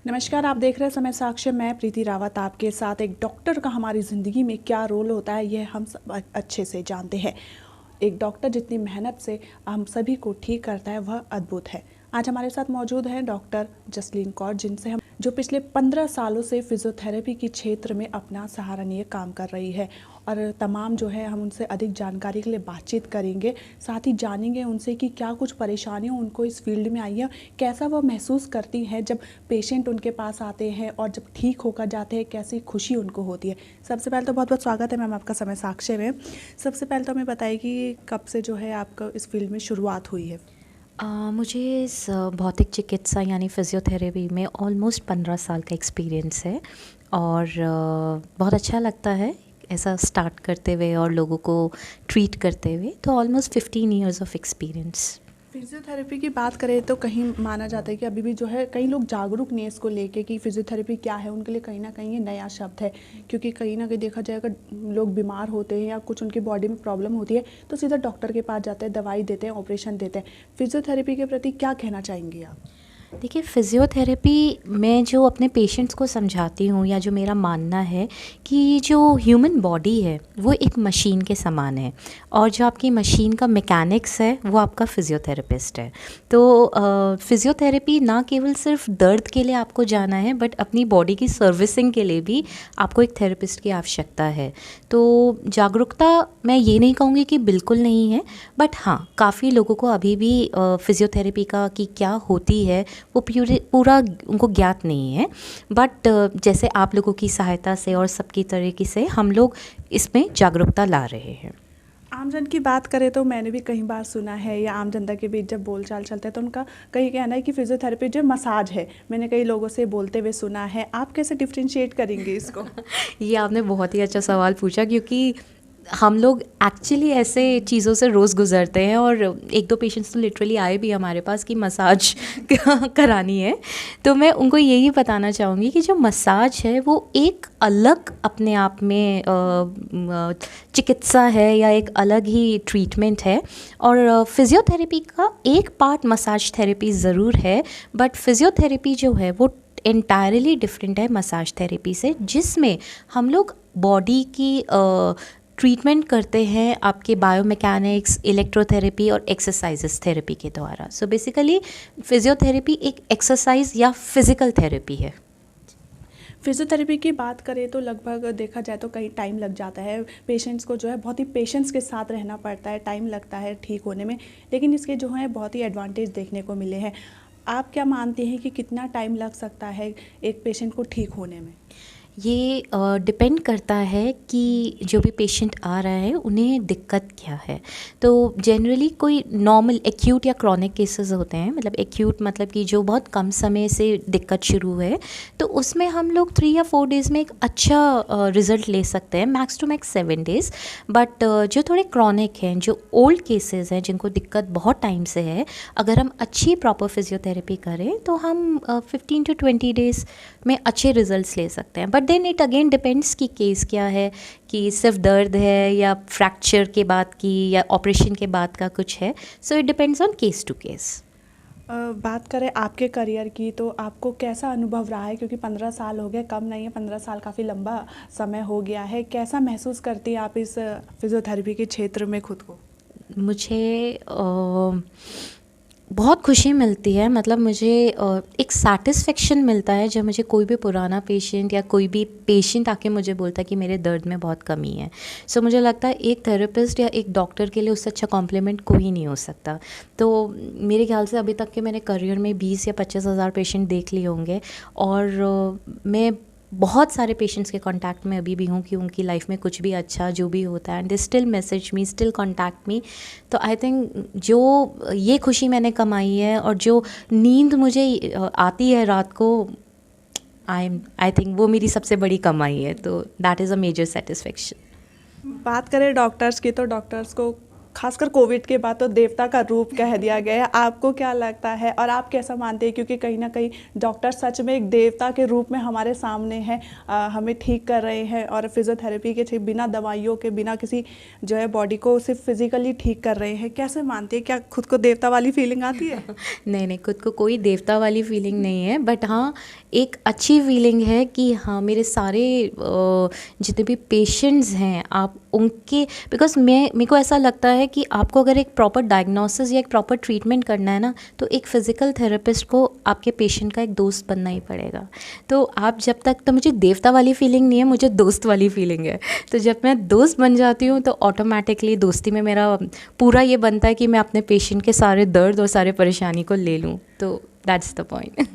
नमस्कार, आप देख रहे हैं समय साक्ष्य। मैं प्रीति रावत आपके साथ। एक डॉक्टर का हमारी ज़िंदगी में क्या रोल होता है यह हम सब अच्छे से जानते हैं। एक डॉक्टर जितनी मेहनत से हम सभी को ठीक करता है वह अद्भुत है। आज हमारे साथ मौजूद हैं डॉक्टर जसलीन कौर, जिनसे हम जो पिछले 15 सालों से फिजियोथेरेपी के क्षेत्र में अपना सराहनीय काम कर रही है। और तमाम जो है हम उनसे अधिक जानकारी के लिए बातचीत करेंगे, साथ ही जानेंगे उनसे कि क्या कुछ परेशानियां उनको इस फील्ड में आई हैं, कैसा वह महसूस करती हैं जब पेशेंट उनके पास आते हैं और जब ठीक होकर जाते हैं, कैसी खुशी उनको होती है। सबसे पहले तो बहुत बहुत स्वागत है मैम आपका समय साक्ष्य में। सबसे पहले तो हमें बताइए कि कब से जो है आपका इस फील्ड में शुरुआत हुई है। मुझे इस भौतिक चिकित्सा यानी फ़िज़ियोथेरेपी में ऑलमोस्ट 15 साल का एक्सपीरियंस है और बहुत अच्छा लगता है ऐसा स्टार्ट करते हुए और लोगों को ट्रीट करते हुए। तो almost 15 years of experience. Physiotherapy की बात करें तो कहीं माना जाता है कि अभी भी जो है कई लोग जागरूक नहीं है इसको लेके कि फिजियोथेरेपी क्या है। उनके लिए कहीं ना कहीं ये नया शब्द है, क्योंकि कहीं ना कहीं देखा जाए अगर लोग बीमार होते हैं या कुछ उनकी बॉडी में प्रॉब्लम होती है तो सीधा डॉक्टर के पास जाते हैं, दवाई देते हैं, ऑपरेशन देते हैं। फिजियोथेरेपी के प्रति क्या कहना चाहेंगी आप? देखिए, फ़िज़ियोथेरेपी मैं जो अपने पेशेंट्स को समझाती हूँ या जो मेरा मानना है कि जो ह्यूमन बॉडी है वो एक मशीन के समान है और जो आपकी मशीन का मैकेनिक्स है वो आपका फ़िज़ियोथेरेपिस्ट है। तो फ़िज़ियोथेरेपी ना केवल सिर्फ दर्द के लिए आपको जाना है, बट अपनी बॉडी की सर्विसिंग के लिए भी आपको एक थेरेपिस्ट की आवश्यकता है। तो जागरूकता मैं ये नहीं कहूँगी कि बिल्कुल नहीं है, बट हाँ, काफ़ी लोगों को अभी भी फ़िज़ियोथेरेपी का कि क्या होती है वो पूरा उनको ज्ञात नहीं है। बट जैसे आप लोगों की सहायता से और सबकी तरीके से हम लोग इसमें जागरूकता ला रहे हैं। आम जन की बात करें तो मैंने भी कई बार सुना है, या आम जनता के बीच जब बोलचाल चलता है तो उनका कहीं कहना है कि फिजियोथेरेपी जो मसाज है। मैंने कई लोगों से बोलते हुए सुना है। आप कैसे डिफ्रेंशिएट करेंगे इसको? ये आपने बहुत ही अच्छा सवाल पूछा, क्योंकि हम लोग एक्चुअली ऐसे चीज़ों से रोज़ गुज़रते हैं और एक दो पेशेंट्स तो लिटरली आए भी हमारे पास कि मसाज करानी है। तो मैं उनको यही बताना चाहूँगी कि जो मसाज है वो एक अलग अपने आप में चिकित्सा है या एक अलग ही ट्रीटमेंट है। और फिज़ियोथेरेपी का एक पार्ट मसाज थेरेपी ज़रूर है, बट फिज़ियोथेरेपी जो है वो एंटायरली डिफरेंट है मसाज थेरेपी से, जिसमें हम लोग बॉडी की ट्रीटमेंट करते हैं आपके बायोमैकेनिक्स, इलेक्ट्रोथेरेपी और एक्सरसाइजेस थेरेपी के द्वारा। सो बेसिकली फ़िज़ियोथेरेपी एक एक्सरसाइज या फिज़िकल थेरेपी है। फिजियोथेरेपी की बात करें तो लगभग देखा जाए तो कहीं टाइम लग जाता है। पेशेंट्स को जो है बहुत ही पेशेंस के साथ रहना पड़ता है, टाइम लगता है ठीक होने में। लेकिन इसके जो है बहुत ही एडवांटेज देखने को मिले हैं। आप क्या मानते हैं कि कितना टाइम लग सकता है एक पेशेंट को ठीक होने में? ये डिपेंड करता है कि जो भी पेशेंट आ रहा है उन्हें दिक्कत क्या है। तो जनरली कोई नॉर्मल एक्यूट या क्रॉनिक केसेस होते हैं, मतलब एक्यूट मतलब कि जो बहुत कम समय से दिक्कत शुरू है, तो उसमें हम लोग 3 या 4 डेज़ में एक अच्छा रिज़ल्ट ले सकते हैं, max to max 7 days. But जो थोड़े क्रॉनिक हैं, जो ओल्ड केसेस हैं, जिनको दिक्कत बहुत टाइम से है, अगर हम अच्छी प्रॉपर फिजियोथेरेपी करें तो हम 15 to 20 डेज़ में अच्छे रिजल्ट्स ले सकते हैं। But then it again depends कि केस क्या है, कि सिर्फ दर्द है या फ्रैक्चर के बाद की या ऑपरेशन के बाद का कुछ है। So it depends on case to case. बात करें आपके करियर की तो आपको कैसा अनुभव रहा है? क्योंकि 15 साल हो गए, कम नहीं है, 15 साल काफ़ी लंबा समय हो गया है। कैसा महसूस करती हैं आप इस फिजियोथेरेपी के क्षेत्र में खुद को? मुझे बहुत खुशी मिलती है, मतलब मुझे एक सैटिस्फेक्शन मिलता है जब मुझे कोई भी पुराना पेशेंट या कोई भी पेशेंट आके मुझे बोलता है कि मेरे दर्द में बहुत कमी है। सो मुझे लगता है एक थेरेपिस्ट या एक डॉक्टर के लिए उससे अच्छा कॉम्प्लीमेंट कोई नहीं हो सकता। तो मेरे ख्याल से अभी तक के मैंने करियर में 20 या 25 हज़ार पेशेंट देख लिए होंगे और मैं बहुत सारे पेशेंट्स के कांटेक्ट में अभी भी हूँ कि उनकी लाइफ में कुछ भी अच्छा जो भी होता है and they still message me, still contact me. तो आई थिंक जो ये खुशी मैंने कमाई है और जो नींद मुझे आती है रात को, आई थिंक वो मेरी सबसे बड़ी कमाई है। तो that is a major satisfaction. बात करें डॉक्टर्स की तो डॉक्टर्स को खासकर कोविड के बाद तो देवता का रूप कह दिया गया है। आपको क्या लगता है और आप कैसा मानते हैं, क्योंकि कहीं ना कहीं डॉक्टर सच में एक देवता के रूप में हमारे सामने हैं, हमें ठीक कर रहे हैं और फिजियोथेरेपी के बिना दवाइयों के, बिना किसी जो है बॉडी को सिर्फ फिजिकली ठीक कर रहे हैं। कैसे मानते हैं, क्या खुद को देवता वाली फीलिंग आती है? नहीं नहीं, खुद को कोई देवता वाली फीलिंग नहीं है, बट हाँ एक अच्छी फीलिंग है कि हाँ मेरे सारे जितने भी पेशेंट्स हैं आप उनके, बिकॉज मेरे को ऐसा लगता है कि आपको अगर एक प्रॉपर डायग्नोसिस या एक प्रॉपर ट्रीटमेंट करना है ना, तो एक फ़िज़िकल थेरेपिस्ट को आपके पेशेंट का एक दोस्त बनना ही पड़ेगा। तो आप जब तक, तो मुझे देवता वाली फीलिंग नहीं है, मुझे दोस्त वाली फीलिंग है। तो जब मैं दोस्त बन जाती हूँ तो ऑटोमेटिकली दोस्ती में मेरा पूरा ये बनता है कि मैं अपने पेशेंट के सारे दर्द और सारे परेशानी को ले लूँ। तो दैट्स द पॉइंट।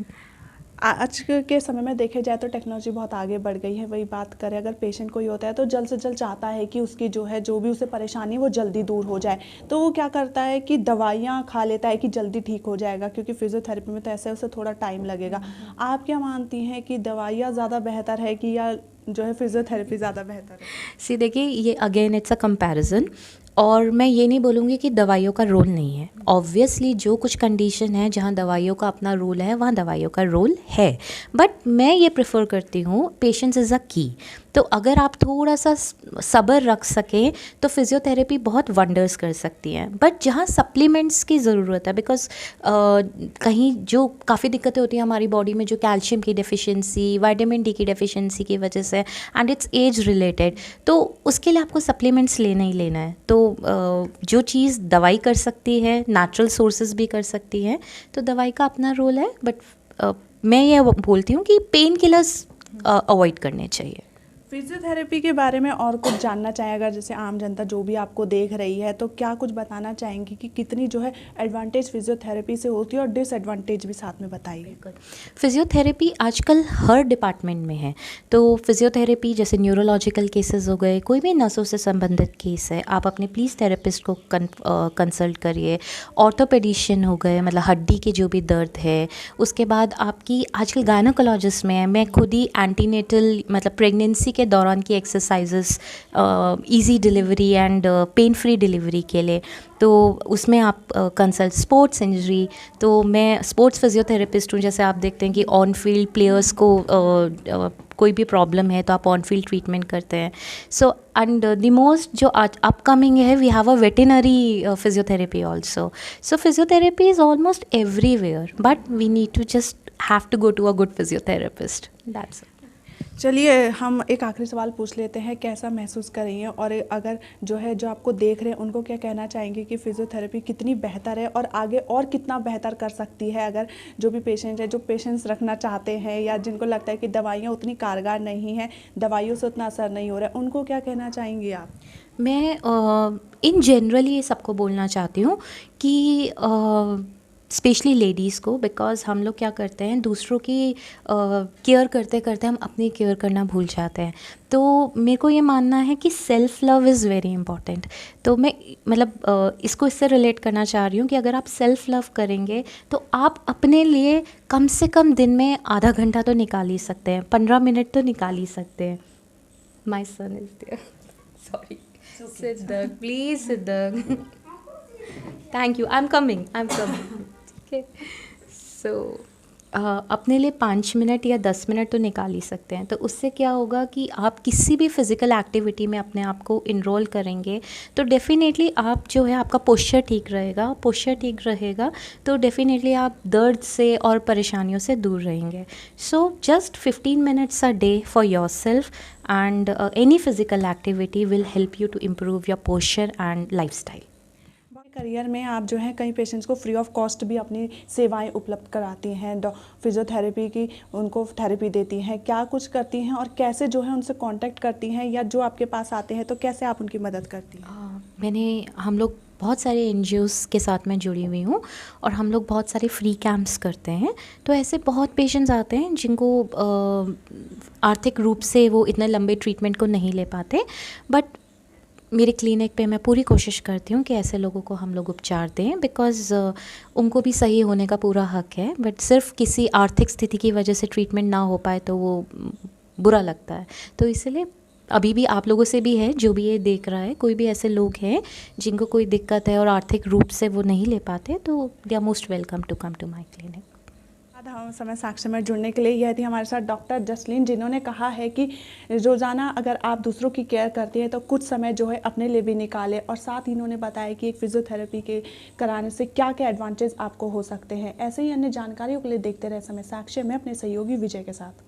आज के समय में देखे जाए तो टेक्नोलॉजी बहुत आगे बढ़ गई है। वही बात करें, अगर पेशेंट कोई होता है तो जल्द से जल्द चाहता है कि उसकी जो भी उसे परेशानी वो जल्दी दूर हो जाए। तो वो क्या करता है कि दवाइयाँ खा लेता है कि जल्दी ठीक हो जाएगा, क्योंकि फिजियोथेरेपी में तो ऐसे उसे थोड़ा टाइम लगेगा। आप क्या मानती हैं कि दवाइयाँ ज़्यादा बेहतर है कि या जो है फिजियोथेरेपी ज़्यादा बेहतर है? सी देखिए, ये अगेन इट्स अ कंपैरिजन, और मैं ये नहीं बोलूँगी कि दवाइयों का रोल नहीं है। ऑब्वियसली जो कुछ कंडीशन है जहाँ दवाइयों का अपना रोल है वहाँ दवाइयों का रोल है, बट मैं ये प्रेफर करती हूँ पेशेंस इज़ अ की। तो अगर आप थोड़ा सा सब्र रख सकें तो फिजियोथेरेपी बहुत वंडर्स कर सकती है। बट जहाँ सप्लीमेंट्स की ज़रूरत है, बिकॉज कहीं जो काफ़ी दिक्कतें होती हैं हमारी बॉडी में, जो कैल्शियम की डेफिशिएंसी, विटामिन डी की डेफिशिएंसी की वजह से, एंड इट्स एज रिलेटेड, तो उसके लिए आपको सप्लीमेंट्स लेना ही लेना है। तो जो चीज़ दवाई कर सकती है, नेचुरल सोर्सेज भी कर सकती है, तो दवाई का अपना रोल है। बट मैं ये बोलती हूँ कि पेन किलर्स अवॉइड करने चाहिए। फिजियोथेरेपी के बारे में और कुछ जानना चाहें, अगर जैसे आम जनता जो भी आपको देख रही है, तो क्या कुछ बताना चाहेंगी कि कितनी जो है एडवांटेज फिजियोथेरेपी से होती है और डिसएडवांटेज भी साथ में बताइए। फिजियोथेरेपी आजकल हर डिपार्टमेंट में है। तो फिजियोथेरेपी जैसे न्यूरोलॉजिकल केसेस हो गए, कोई भी नसों से संबंधित केस है, आप अपने प्लीज़ थेरेपिस्ट को कंसल्ट करिए। ऑर्थोपेडिशियन हो गए, मतलब हड्डी के जो भी दर्द है। उसके बाद आपकी आजकल गायनोकोलॉजिस्ट में है। मैं खुद ही एंटीनेटल मतलब प्रेगनेंसी के दौरान की exercises, easy delivery and pain free delivery के लिए, तो उसमें आप कंसल्ट। स्पोर्ट्स इंजरी, तो मैं स्पोर्ट्स फिजियोथेरेपिस्ट हूँ। जैसे आप देखते हैं कि ऑन फील्ड प्लेयर्स को कोई भी प्रॉब्लम है तो आप ऑन फील्ड ट्रीटमेंट करते हैं। सो एंड द मोस्ट जो आज अपकमिंग है, we have a veterinary physiotherapy also. So physiotherapy is almost everywhere, but we need to just have to go to a good physiotherapist. That's it. चलिए हम एक आखिरी सवाल पूछ लेते हैं, कैसा महसूस कर रही हैं और अगर जो है जो आपको देख रहे हैं उनको क्या कहना चाहेंगे कि फिजियोथेरेपी कितनी बेहतर है और आगे और कितना बेहतर कर सकती है? अगर जो भी पेशेंट है, जो पेशेंस रखना चाहते हैं या जिनको लगता है कि दवाइयाँ उतनी कारगर नहीं हैं, दवाइयों से उतना असर नहीं हो रहा है, उनको क्या कहना चाहेंगी आप? मैं इन जनरल ये सबको बोलना चाहती हूँ कि स्पेशली लेडीज़ को, बिकॉज़ हम लोग क्या करते हैं, दूसरों की केयर करते करते हम अपनी केयर करना भूल जाते हैं। तो मेरे को ये मानना है कि self love is very important. तो मैं मतलब इसको इससे रिलेट करना चाह रही हूँ कि अगर आप सेल्फ़ लव करेंगे तो आप अपने लिए कम से कम दिन में आधा घंटा तो निकाल ही सकते हैं, 15 मिनट तो निकाल ही सकते हैं। My son is there, sorry, Siddharth, please Siddharth, thank you, I am coming. Okay, so अपने लिए 5 मिनट या 10 मिनट तो निकाल ही सकते हैं। तो उससे क्या होगा कि आप किसी भी फिज़िकल एक्टिविटी में अपने आप को इनरोल करेंगे तो डेफ़िनेटली आप जो है, आपका पोस्चर ठीक रहेगा। पोस्चर ठीक रहेगा तो डेफ़िनेटली आप दर्द से और परेशानियों से दूर रहेंगे। So just 15 minutes a day for yourself and any physical activity will help you to improve your posture and lifestyle. Career में आप जो है कई पेशेंट्स को फ्री ऑफ कॉस्ट भी अपनी सेवाएं उपलब्ध कराती हैं, फिजियोथेरेपी की उनको थेरेपी देती हैं, क्या कुछ करती हैं और कैसे जो है उनसे कांटेक्ट करती हैं, या जो आपके पास आते हैं तो कैसे आप उनकी मदद करती हैं? हम लोग बहुत सारे NGOs के साथ मैं जुड़ी हुई हूँ और हम लोग बहुत सारे फ्री कैंप्स करते हैं। तो ऐसे बहुत पेशेंट्स आते हैं जिनको आर्थिक रूप से वो इतने लंबे ट्रीटमेंट को नहीं ले पाते, बट मेरे क्लिनिक पे मैं पूरी कोशिश करती हूँ कि ऐसे लोगों को हम लोग उपचार दें, बिकॉज़ उनको भी सही होने का पूरा हक है। बट सिर्फ किसी आर्थिक स्थिति की वजह से ट्रीटमेंट ना हो पाए तो वो बुरा लगता है। तो इसलिए अभी भी आप लोगों से भी है, जो भी ये देख रहा है, कोई भी ऐसे लोग हैं जिनको कोई दिक्कत है और आर्थिक रूप से वो नहीं ले पाते, तो they are most welcome to come to my clinic. हम समय साक्ष्य में जुड़ने के लिए यह थी हमारे साथ डॉक्टर जसलीन, जिन्होंने कहा है कि रोज़ाना अगर आप दूसरों की केयर करती हैं तो कुछ समय जो है अपने लिए भी निकालें, और साथ ही इन्होंने बताया कि एक फिजियोथेरेपी के कराने से क्या क्या एडवांटेज आपको हो सकते हैं। ऐसे ही अन्य जानकारियों के लिए देखते रहे समय साक्ष्य में अपने सहयोगी विजय के साथ।